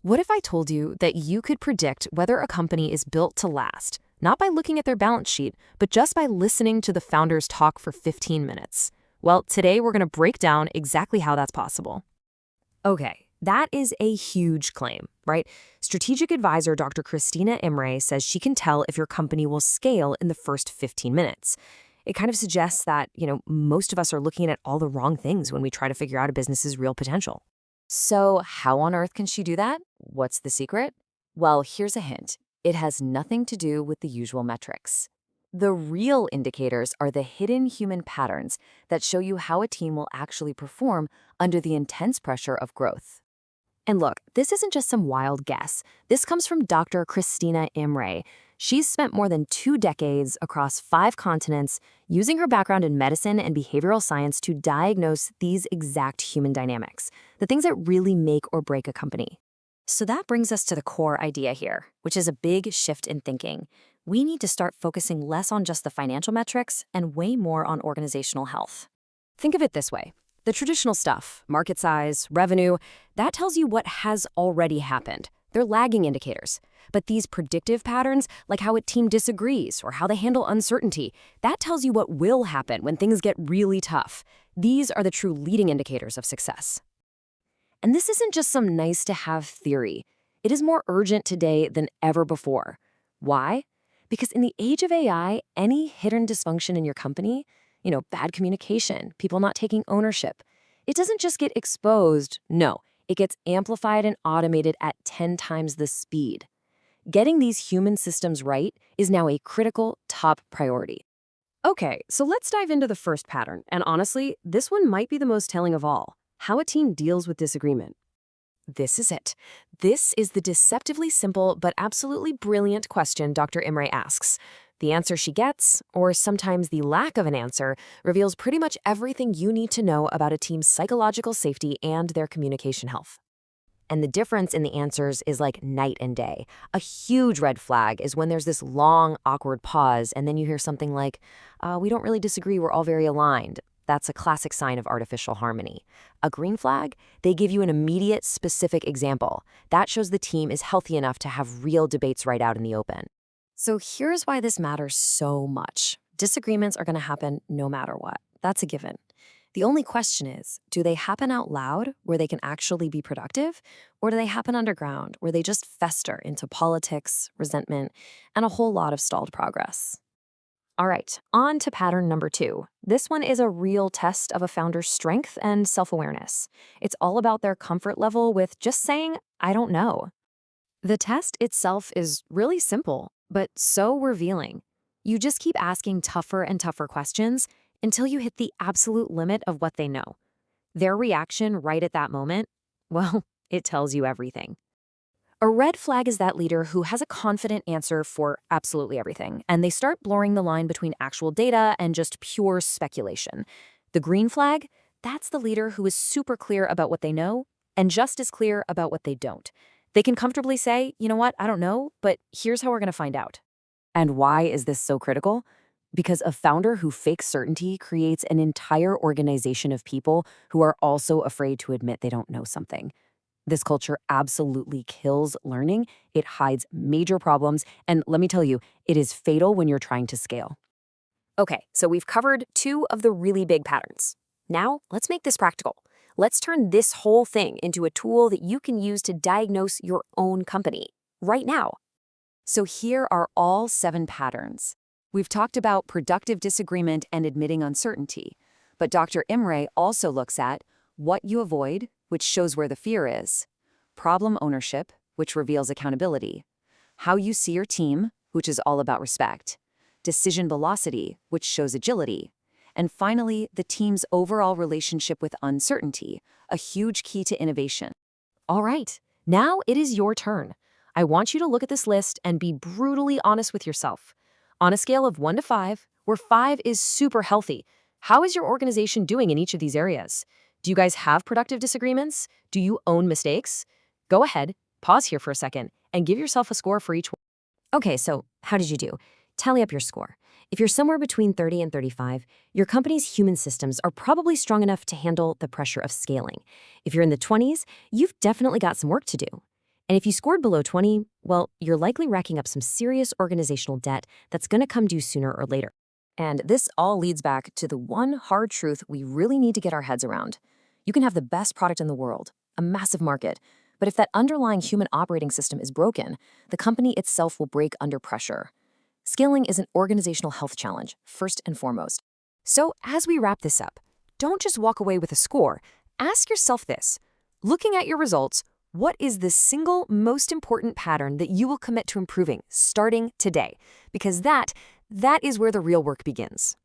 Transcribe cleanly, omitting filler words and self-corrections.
What if I told you that you could predict whether a company is built to last, not by looking at their balance sheet, but just by listening to the founders talk for 15 minutes? Well, today we're going to break down exactly how that's possible. Okay, that is a huge claim, right? Strategic advisor Dr. Cristina Imre says she can tell if your company will scale in the first 15 minutes. It kind of suggests that, most of us are looking at all the wrong things when we try to figure out a business's real potential. So, how on earth can she do that? What's the secret? Well, here's a hint. It has nothing to do with the usual metrics. The real indicators are the hidden human patterns that show you how a team will actually perform under the intense pressure of growth. And look, this isn't just some wild guess. This comes from Dr. Cristina Imre. She's spent more than 2 decades across 5 continents using her background in medicine and behavioral science to diagnose these exact human dynamics, the things that really make or break a company. So that brings us to the core idea here, which is a big shift in thinking. We need to start focusing less on just the financial metrics and way more on organizational health. Think of it this way. The traditional stuff, market size, revenue, that tells you what has already happened. They're lagging indicators. But these predictive patterns, like how a team disagrees or how they handle uncertainty, that tells you what will happen when things get really tough. These are the true leading indicators of success. And this isn't just some nice-to-have theory. It is more urgent today than ever before. Why? Because in the age of AI, any hidden dysfunction in your company, bad communication, people not taking ownership, it doesn't just get exposed, no, it gets amplified and automated at 10 times the speed. Getting these human systems right is now a critical top priority. Okay, so let's dive into the first pattern, and honestly, this one might be the most telling of all: how a team deals with disagreement. This is it. This is the deceptively simple but absolutely brilliant question Dr. Imre asks. The answer she gets, or sometimes the lack of an answer, reveals pretty much everything you need to know about a team's psychological safety and their communication health. And the difference in the answers is like night and day. A huge red flag is when there's this long, awkward pause, and then you hear something like, we don't really disagree, we're all very aligned. That's a classic sign of artificial harmony. A green flag? They give you an immediate, specific example. That shows the team is healthy enough to have real debates right out in the open. So here's why this matters so much. Disagreements are going to happen no matter what. That's a given. The only question is, do they happen out loud where they can actually be productive, or do they happen underground where they just fester into politics, resentment, and a whole lot of stalled progress? All right, on to pattern number 2. This one is a real test of a founder's strength and self-awareness. It's all about their comfort level with just saying, I don't know. The test itself is really simple, but so revealing. You just keep asking tougher and tougher questions until you hit the absolute limit of what they know. Their reaction right at that moment, well, it tells you everything. A red flag is that leader who has a confident answer for absolutely everything, and they start blurring the line between actual data and just pure speculation. The green flag, that's the leader who is super clear about what they know and just as clear about what they don't. They can comfortably say, you know what, I don't know, but here's how we're going to find out. And why is this so critical? Because a founder who fakes certainty creates an entire organization of people who are also afraid to admit they don't know something. This culture absolutely kills learning. It hides major problems, and let me tell you, it is fatal when you're trying to scale. Okay, so we've covered 2 of the really big patterns. Now, let's make this practical. Let's turn this whole thing into a tool that you can use to diagnose your own company right now. So here are all 7 patterns. We've talked about productive disagreement and admitting uncertainty, but Dr. Imre also looks at what you avoid, which shows where the fear is, problem ownership, which reveals accountability, how you see your team, which is all about respect, decision velocity, which shows agility, and finally, the team's overall relationship with uncertainty, a huge key to innovation. All right, now it is your turn. I want you to look at this list and be brutally honest with yourself. On a scale of 1 to 5, where 5 is super healthy, how is your organization doing in each of these areas? Do you guys have productive disagreements? Do you own mistakes? Go ahead, pause here for a second, and give yourself a score for each one. Okay, so how did you do? Tally up your score. If you're somewhere between 30 and 35, your company's human systems are probably strong enough to handle the pressure of scaling. If you're in the 20s, you've definitely got some work to do. And if you scored below 20, well, you're likely racking up some serious organizational debt that's going to come due sooner or later. And this all leads back to the one hard truth we really need to get our heads around. You can have the best product in the world, a massive market, but if that underlying human operating system is broken, the company itself will break under pressure. Scaling is an organizational health challenge, first and foremost. So as we wrap this up, don't just walk away with a score. Ask yourself this. Looking at your results, what is the single most important pattern that you will commit to improving starting today? Because that is where the real work begins.